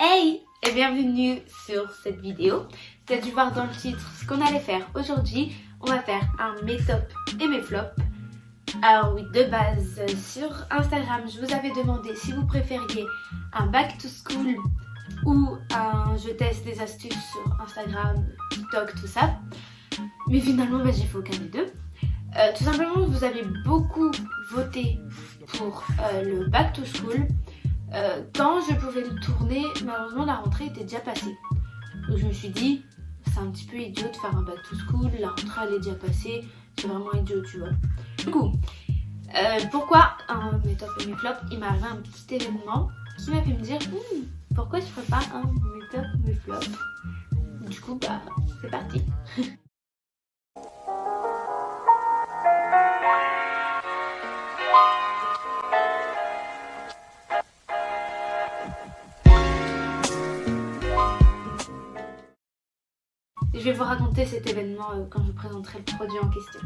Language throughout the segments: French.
Hey et bienvenue sur cette vidéo. Tu as dû voir dans le titre ce qu'on allait faire aujourd'hui. On va faire un mes tops et mes flops. Alors oui, de base, sur Instagram, je vous avais demandé si vous préfériez un back to school ou un je teste des astuces sur Instagram, TikTok, tout ça. Mais finalement, j'ai fait aucun des deux. Tout simplement, vous avez beaucoup voté pour le back to school. Quand je pouvais le tourner, malheureusement la rentrée était déjà passée. Donc je me suis dit, c'est un petit peu idiot de faire un back to school, la rentrée elle est déjà passée, c'est vraiment idiot, tu vois. Du coup, pourquoi un mes tops et mes flops, il m'est arrivé un petit événement qui m'a fait me dire, pourquoi je ferais pas un mes tops et mes flops. Du coup, c'est parti. Je vais vous raconter cet événement quand je présenterai le produit en question.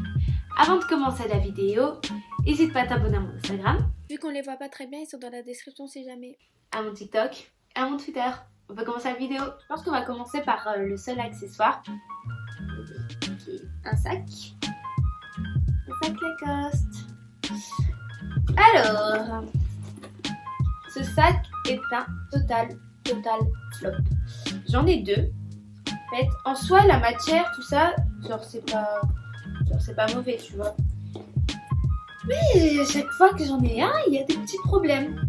Avant de commencer la vidéo, n'hésite pas à t'abonner à mon Instagram. Vu qu'on les voit pas très bien, ils sont dans la description si jamais. À mon TikTok, à mon Twitter. On peut commencer la vidéo. Je pense qu'on va commencer par le seul accessoire. Qui est un sac. Un sac Lacoste. Alors, ce sac est un total flop. J'en ai deux. En fait, en soi, la matière, tout ça, c'est pas mauvais, tu vois. Mais à chaque fois que j'en ai un, il y a des petits problèmes.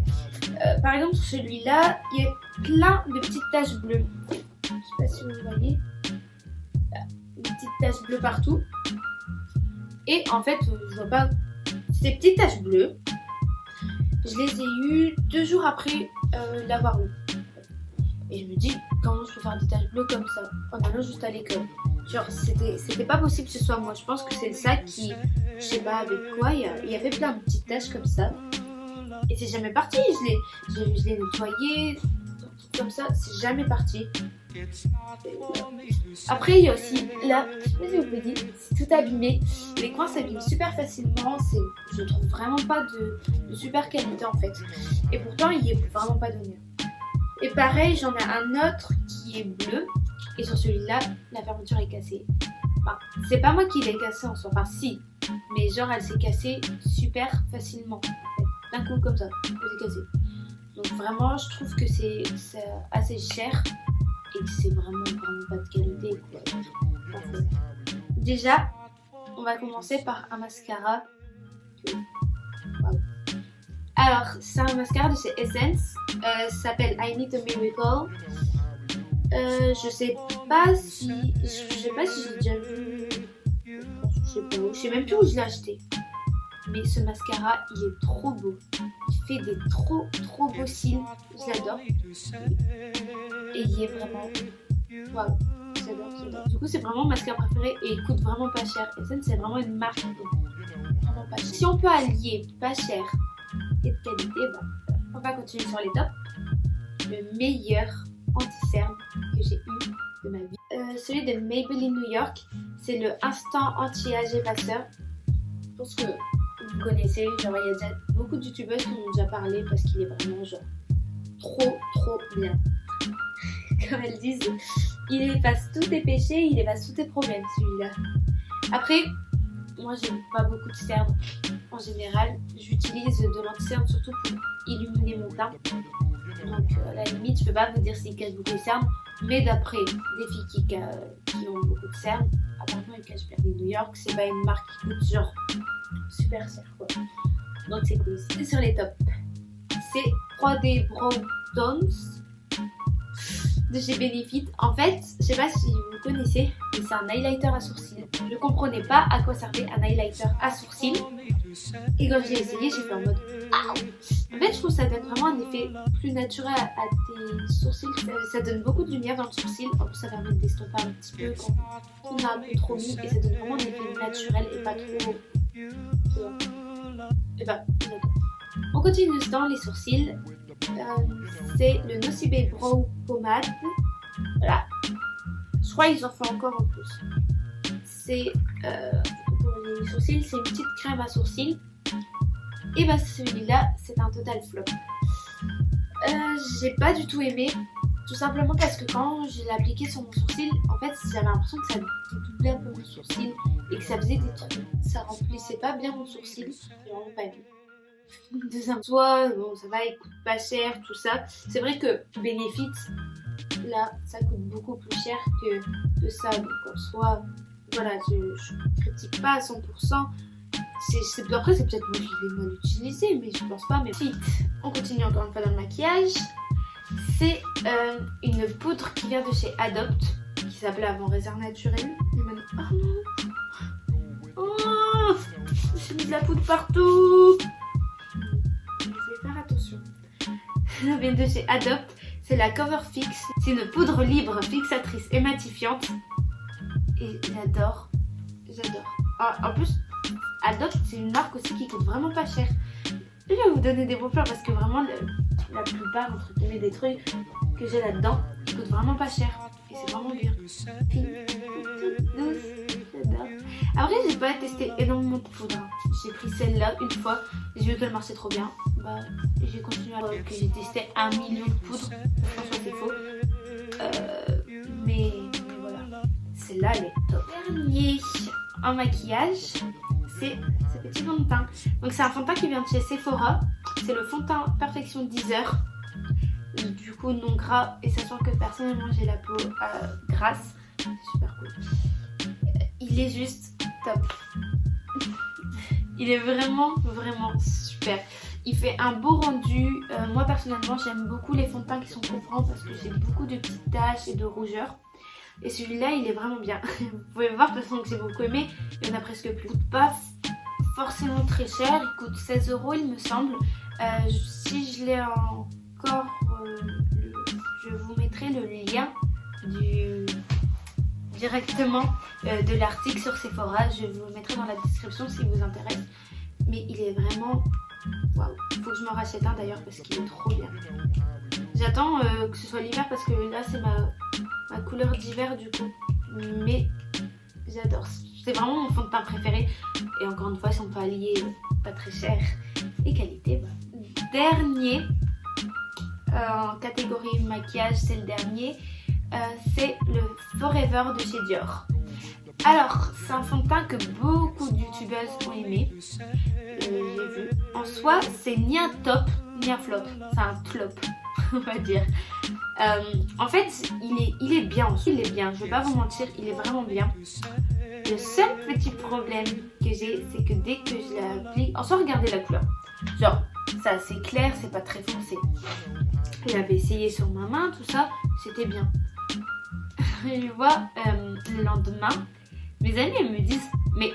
Par exemple, sur celui-là, il y a plein de petites taches bleues. Je sais pas si vous voyez. Des petites taches bleues partout. Et en fait, je vois pas ces petites taches bleues. Je les ai eues 2 jours après l'avoir eu. Et je me dis, comment je peux faire des taches bleues comme ça en allant juste à l'école? Genre, c'était pas possible que ce soit moi. Je pense que c'est le sac qui, je sais pas avec quoi, il y avait plein de petites taches comme ça. Et c'est jamais parti. Je l'ai nettoyé, comme ça, c'est jamais parti. Après, il y a aussi là, je sais pas si vous pouvez dire, c'est tout abîmé. Les coins s'abîment super facilement. Je trouve vraiment pas de super qualité en fait. Et pourtant, il est vraiment pas donné. Et pareil, j'en ai un autre qui est bleu. Et sur celui-là, la fermeture est cassée. Enfin, c'est pas moi qui l'ai cassée en soi. Enfin, si. Mais genre, elle s'est cassée super facilement. En fait. D'un coup, comme ça. Elle s'est cassée. Donc vraiment, je trouve que c'est assez cher. Et que c'est vraiment pas de qualité. Quoi. Déjà, on va commencer par un mascara. Wow. Alors, c'est un mascara de chez Essence. Ça s'appelle I Need a Miracle. Je sais pas si j'ai déjà vu. Je sais même plus où je l'ai acheté. Mais ce mascara, il est trop beau. Il fait des trop beaux cils. Je l'adore. Et il est vraiment. Waouh, j'adore. Du coup, c'est vraiment mon mascara préféré et il coûte vraiment pas cher. Essence, c'est vraiment une marque. Vraiment pas cher. Si on peut allier pas cher et de qualité, on va continuer sur les tops. Le meilleur anti-cerne que j'ai eu de ma vie. Celui de Maybelline New York, c'est le Instant Anti-Âge Effaceur. Je pense que vous connaissez, genre il y a déjà beaucoup de youtubeurs qui en ont déjà parlé parce qu'il est vraiment genre trop bien. Comme elles disent, il efface tous tes péchés, il efface tous tes problèmes celui-là. Après, moi j'aime pas beaucoup de cernes en général. J'utilise de l'anti-cerne surtout pour illuminer mon teint. Donc à la limite, je peux pas vous dire s'il cache beaucoup de cernes, mais d'après des filles qui ont beaucoup de cernes, apparemment il cache bien. New York, c'est pas une marque qui coûte genre super cher quoi. Donc c'est cool. C'est sur les tops. C'est 3D Brow Tones de chez Benefit. En fait, je sais pas si vous connaissez, mais c'est un highlighter à sourcils. Je comprenais pas à quoi servait un highlighter à sourcils. Et quand j'ai essayé, j'ai fait en mode en fait, je trouve que ça donne vraiment un effet plus naturel à tes sourcils. Ça donne beaucoup de lumière dans le sourcil. En plus, ça permet de l'estomper un petit peu quand on a un peu trop mis. Et ça donne vraiment un effet naturel et pas trop. Et j'adore. On continue dans les sourcils. C'est le Nocibé Brow Pomade. Voilà. Je crois qu'ils en font encore en plus. C'est pour les sourcils, c'est une petite crème à sourcils. Et celui-là, c'est un total flop. J'ai pas du tout aimé. Tout simplement parce que quand je l'ai appliqué sur mon sourcil, en fait j'avais l'impression que ça doublait un peu mon sourcil et que ça faisait des trucs, ça remplissait pas bien mon sourcil. J'ai vraiment pas aimé. Deuxième soit, bon ça va, il coûte pas cher, tout ça. C'est vrai que Benefit, là, ça coûte beaucoup plus cher que ça. Donc en soi, voilà, je critique pas à 100%. Après, c'est peut-être moi qui l'ai mal utilisé, mais je pense pas. Mais ensuite, on continue encore une fois dans le maquillage. C'est une poudre qui vient de chez Adopt, qui s'appelait avant Réserve Naturelle. Et maintenant, oh non, oh, j'ai mis de la poudre partout. Je vais faire attention. Ça vient de chez Adopt. C'est la Cover Fix. C'est une poudre libre, fixatrice et matifiante. Et j'adore. J'adore. En plus, Adopt, c'est une marque aussi qui coûte vraiment pas cher. Je vais vous donner des bons plans parce que vraiment, la plupart, entre guillemets, des trucs que j'ai là-dedans, ils coûtent vraiment pas cher. Et c'est vraiment bien. Toute douce. J'adore. Après, j'ai pas testé énormément de poudre. J'ai pris celle-là une fois. J'ai vu qu'elle marchait trop bien. Bah, j'ai continué à voir que j'ai testé 1 million de poudres. Franchement, c'est faux. Mais voilà. Celle-là, elle est top. Dernier en maquillage, c'est ce petit fond de teint. Donc, c'est un fond de teint qui vient de chez Sephora. C'est le fond de teint Perfection 10 heures. Du coup, non gras. Et sachant que personnellement, j'ai la peau grasse. C'est super cool. Il est juste top. Il est vraiment, vraiment super. Il fait un beau rendu. Moi, personnellement, j'aime beaucoup les fonds de teint qui sont couvrants parce que j'ai beaucoup de petites taches et de rougeurs. Et celui-là, il est vraiment bien. Vous pouvez voir de toute façon que j'ai beaucoup aimé. Il y en a presque plus. Il coûte pas forcément très cher. Il coûte 16 € il me semble. Si je l'ai encore, je vous mettrai le lien directement de l'article sur Sephora. Je vous le mettrai dans la description si vous intéresse. Mais il est vraiment... Waouh. Il faut que je m'en rachète un d'ailleurs parce qu'il est trop bien. J'attends que ce soit l'hiver parce que là c'est ma couleur d'hiver du coup. Mais j'adore. C'est vraiment mon fond de teint préféré. Et encore une fois, si on peut allier pas très cher et qualité. Bah. Dernier en catégorie maquillage, c'est le dernier. C'est le Forever de chez Dior. Alors, c'est un fond de teint que beaucoup de youtubeuses ont aimé. J'ai vu. En soi, c'est ni un top ni un flop. C'est un flop, on va dire. En fait, il est bien. Il est bien. Je vais pas vous mentir, il est vraiment bien. Le seul petit problème que j'ai, c'est que dès que je l'applique, en soi, regardez la couleur. Genre, c'est assez clair, c'est pas très foncé. J'avais essayé sur ma main, tout ça, c'était bien. Je vois le lendemain, mes amis elles me disent mais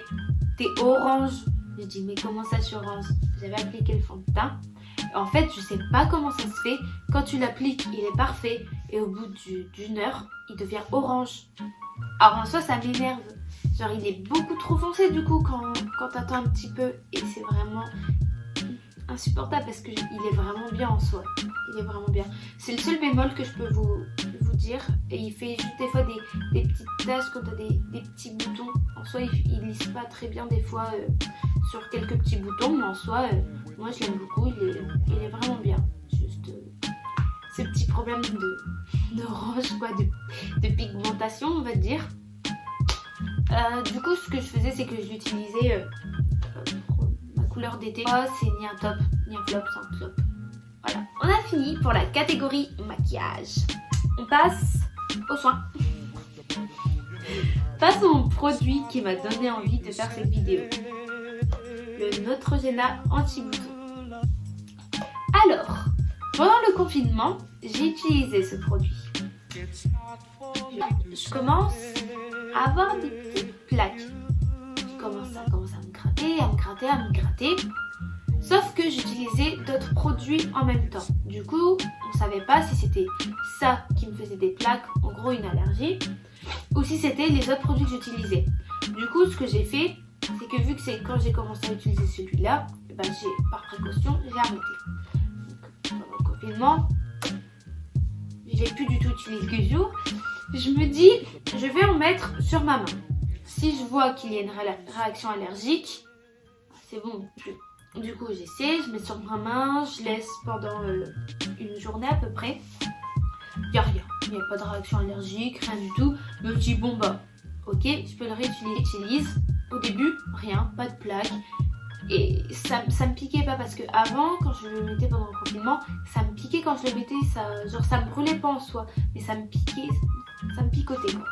t'es orange. Je dis mais comment ça je suis orange? J'avais appliqué le fond de teint. En fait je sais pas comment ça se fait. Quand tu l'appliques il est parfait et au bout d'une heure il devient orange. Alors en soi ça m'énerve. Genre il est beaucoup trop foncé du coup quand t'attends un petit peu et c'est vraiment insupportable parce qu'il est vraiment bien en soi. Il est vraiment bien. C'est le seul bémol que je peux vous dire. Et il fait juste des fois des petites taches quand t'as des petits boutons. En soi, il lisse pas très bien des fois sur quelques petits boutons. Mais en soi, moi je l'aime beaucoup. Il est vraiment bien. Juste ce petit problème d'orange, quoi, de pigmentation, on va dire. Du coup, ce que je faisais, c'est que je l'utilisais pour ma couleur d'été. C'est ni un top, ni un flop, c'est un flop. Voilà, on a fini pour la catégorie maquillage. On passe aux soins. Passons au produit qui m'a donné envie de faire cette vidéo. Le Neutrogena anti-bouton. Alors, pendant le confinement, j'ai utilisé ce produit. Je commence à avoir des petites plaques. Ça commence à me gratter. Sauf que j'utilisais d'autres produits en même temps. Du coup, on savait pas si c'était ça qui me faisait des plaques, en gros une allergie, ou si c'était les autres produits que j'utilisais. Du coup, ce que j'ai fait, c'est que vu que c'est quand j'ai commencé à utiliser celui-là, par précaution, j'ai arrêté. Donc, pendant le confinement, j'ai plus du tout utilisé que jour. Je me dis, je vais en mettre sur ma main. Si je vois qu'il y a une réaction allergique, c'est bon. Du coup, j'essaie, je mets sur ma main, je laisse pendant une journée à peu près. Il n'y a rien. il n'y a pas de réaction allergique, rien du tout. Donc je dis bon bah ok, je peux le réutiliser. Au début, rien, pas de plaque. Et ça me piquait pas parce que avant, quand je le mettais pendant le confinement, ça me piquait quand je le mettais, ça me brûlait pas en soi, mais ça me piquait, ça me picotait quoi.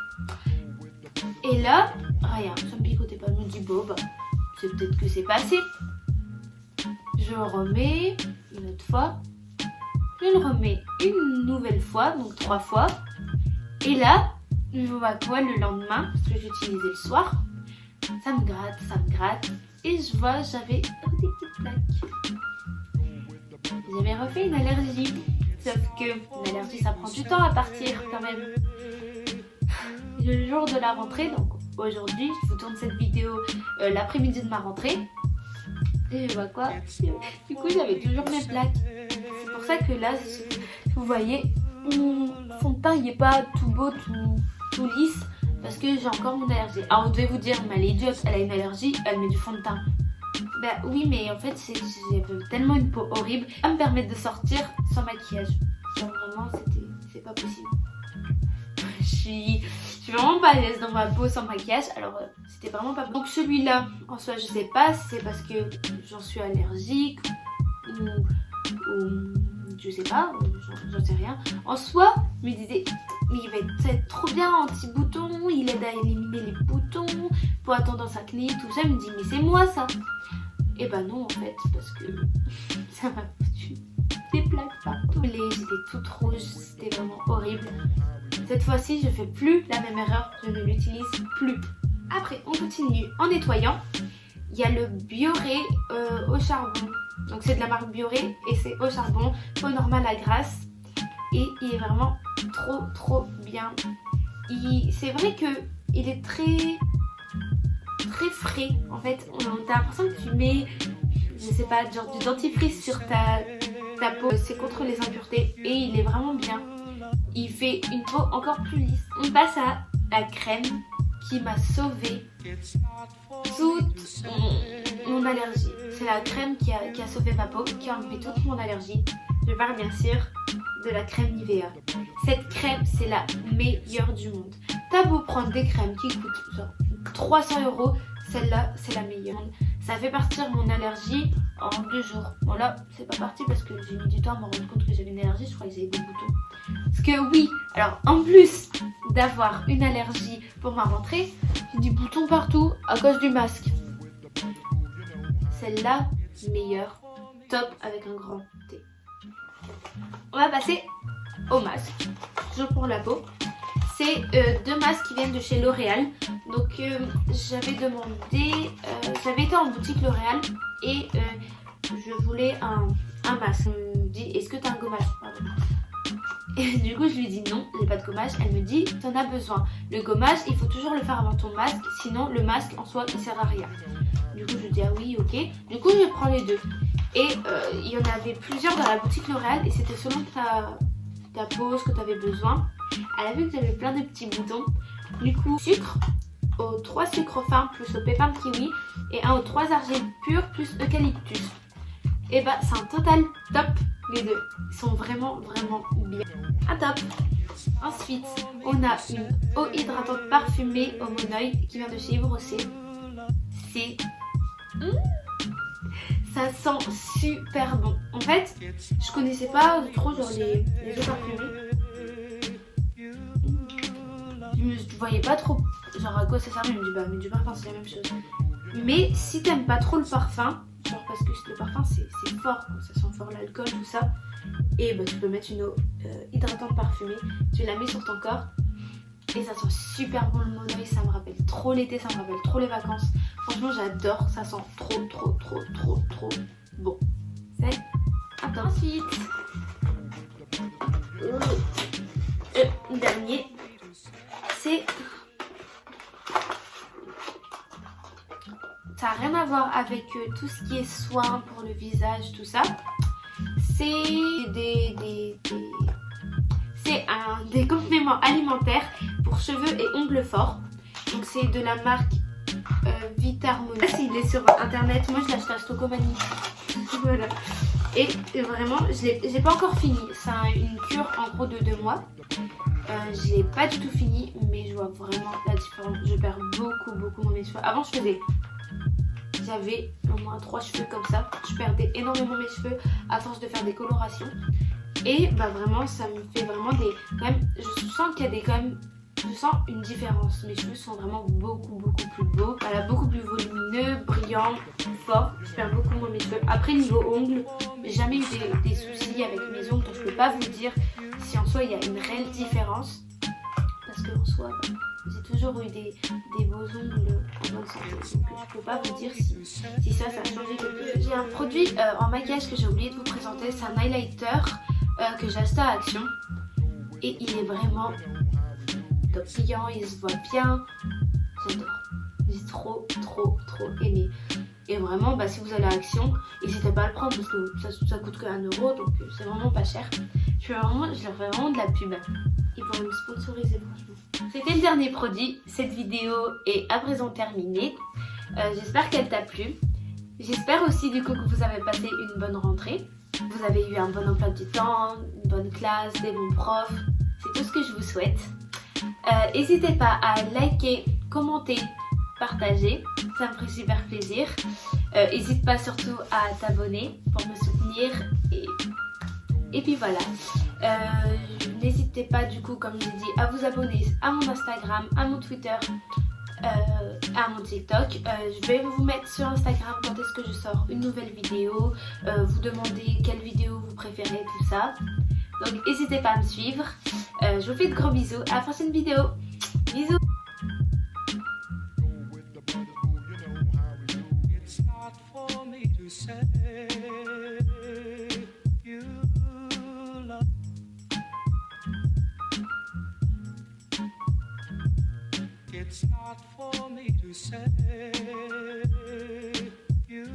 Et là, rien, ça me picotait pas. Je me dis bon bah, c'est peut-être que c'est passé. Je le remets une autre fois, je le remets une nouvelle fois, donc 3 fois. Et là, je vois quoi le lendemain, parce que j'utilisais le soir, ça me gratte. Et je vois, j'avais des petites plaques. J'avais refait une allergie. Sauf que une allergie, ça prend du temps à partir quand même. Le jour de la rentrée, donc aujourd'hui, je vous tourne cette vidéo l'après-midi de ma rentrée. Et je vois quoi? Du coup, j'avais toujours mes plaques. C'est pour ça que là, vous voyez, mon fond de teint, il n'est pas tout beau, tout lisse. Parce que j'ai encore mon allergie. Alors vous devez vous dire, mais elle est idiote, elle a une allergie, elle met du fond de teint. Bah oui, mais en fait j'avais tellement une peau horrible, ça me permettre de sortir sans maquillage. Genre vraiment c'est pas possible. Je suis vraiment pas à l'aise dans ma peau sans maquillage, alors c'était vraiment pas possible. Donc celui-là, en soi je sais pas si c'est parce que j'en suis allergique ou je sais pas, j'en sais rien. En soi, je me disais, mais il va être trop bien anti-boutons, il aide à éliminer les boutons, pour la tendance acné, tout ça. Je me dis, mais c'est moi ça. Et bah non en fait, parce que ça m'a foutu des plaques partout. J'étais toute rouge, c'était vraiment horrible. Cette fois-ci, je fais plus la même erreur, je ne l'utilise plus. Après, on continue en nettoyant. Il y a le Bioré au charbon. Donc c'est de la marque Bioré et c'est au charbon, peau normale à grasse. Et il est vraiment trop bien. C'est vrai que il est très frais. En fait, t'as l'impression que tu mets, je sais pas, genre du dentifrice sur ta peau. C'est contre les impuretés et il est vraiment bien. Il fait une peau encore plus lisse. On passe à la crème qui m'a sauvé toute mon allergie. C'est la crème qui a sauvé ma peau, qui a enlevé toute mon allergie. Je parle bien sûr de la crème Nivea. Cette crème, c'est la meilleure du monde. T'as beau prendre des crèmes qui coûtent genre 300 €, celle-là, c'est la meilleure. Ça fait partir mon allergie en 2 jours. Bon là, c'est pas parti parce que j'ai mis du temps à me rendre compte que j'avais une allergie. Je crois que j'avais des boutons. Parce que oui, alors en plus d'avoir une allergie pour ma rentrée, j'ai des boutons partout à cause du masque. Celle-là, meilleure, top avec un grand T. On va passer au masque, toujours pour la peau. C'est 2 masques qui viennent de chez L'Oréal. Donc j'avais demandé, j'avais été en boutique L'Oréal et je voulais un masque. Elle me dit, est-ce que tu as un gommage? Pardon. Et du coup je lui dis non, j'ai pas de gommage. Elle me dit, t'en as besoin. Le gommage, il faut toujours le faire avant ton masque, sinon le masque en soi il sert à rien. Du coup je dis ah oui ok. Du coup je prends les 2. Et il y en avait plusieurs dans la boutique L'Oréal et c'était selon ta peau, ce que tu avais besoin. Elle a vu que j'avais plein de petits boutons. Du coup, sucre aux 3 sucres fins plus au pépin de kiwi et un aux 3 argiles pures plus eucalyptus. Et bah c'est un total top les 2. Ils sont vraiment bien. Un top. Ensuite, on a une eau hydratante parfumée au monoï qui vient de chez Yves Rocher. C'est... ça sent super bon. En fait, je connaissais pas trop genre les eaux parfumées. Je voyais pas trop genre à quoi ça servait. Je me dis bah mais du parfum c'est la même chose. Mais si t'aimes pas trop le parfum, genre parce que le parfum c'est fort, ça sent fort l'alcool tout ça. Et bah tu peux mettre une eau hydratante parfumée, tu la mets sur ton corps. Et ça sent super bon le monoï, ça me rappelle trop l'été, ça me rappelle trop les vacances. Franchement j'adore, ça sent trop bon. C'est attends. Ensuite, le dernier, c'est... Ça n'a rien à voir avec tout ce qui est soin pour le visage, tout ça. C'est des compléments alimentaires pour cheveux et ongles forts. Donc c'est de la marque Vitarmona. Il est sur internet, moi je l'ai acheté à Stocomanie. Voilà. Et vraiment, j'ai pas encore fini. C'est une cure en gros de 2 mois. Je l'ai pas du tout fini, mais je vois vraiment la différence. Je perds beaucoup mes cheveux. Avant j'avais au moins 3 cheveux comme ça. Je perdais énormément mes cheveux à force de faire des colorations. Et bah vraiment ça me fait vraiment des... Quand même, je sens qu'il y a des quand même... Je sens une différence. Mes cheveux sont vraiment beaucoup plus beaux. Voilà, beaucoup plus volumineux, brillants, forts. Je perds beaucoup moins mes cheveux. Après niveau ongles, j'ai jamais eu des soucis avec mes ongles. Donc je peux pas vous dire si en soi il y a une réelle différence. Parce que en soi, bah, j'ai toujours eu des beaux ongles en bonne santé. Donc je peux pas vous dire si ça a changé quelque chose. J'ai un produit en maquillage que j'ai oublié de vous présenter. C'est un highlighter que j'ai acheté à Action. Et il est vraiment top brillant, il se voit bien. J'adore. J'ai trop aimé. Et vraiment, bah, si vous allez à Action, n'hésitez pas à le prendre parce que ça coûte que 1 euro, donc c'est vraiment pas cher. Je leur fais vraiment de la pub. Ils pourraient me sponsoriser franchement. C'était le dernier produit. Cette vidéo est à présent terminée. J'espère qu'elle t'a plu. J'espère aussi du coup que vous avez passé une bonne rentrée. Vous avez eu un bon emploi du temps, une bonne classe, des bons profs. C'est tout ce que je vous souhaite. N'hésitez pas à liker, commenter, partager. Ça me ferait super plaisir. N'hésite pas surtout à t'abonner pour me soutenir. Et puis voilà. N'hésitez pas du coup, comme je dis, à vous abonner à mon Instagram, à mon Twitter, à mon TikTok. Je vais vous mettre sur Instagram quand est-ce que je sors une nouvelle vidéo, vous demander quelle vidéo vous préférez, tout ça. Donc n'hésitez pas à me suivre. Je vous fais de gros bisous. À la prochaine vidéo. Bisous. It's not for me to say you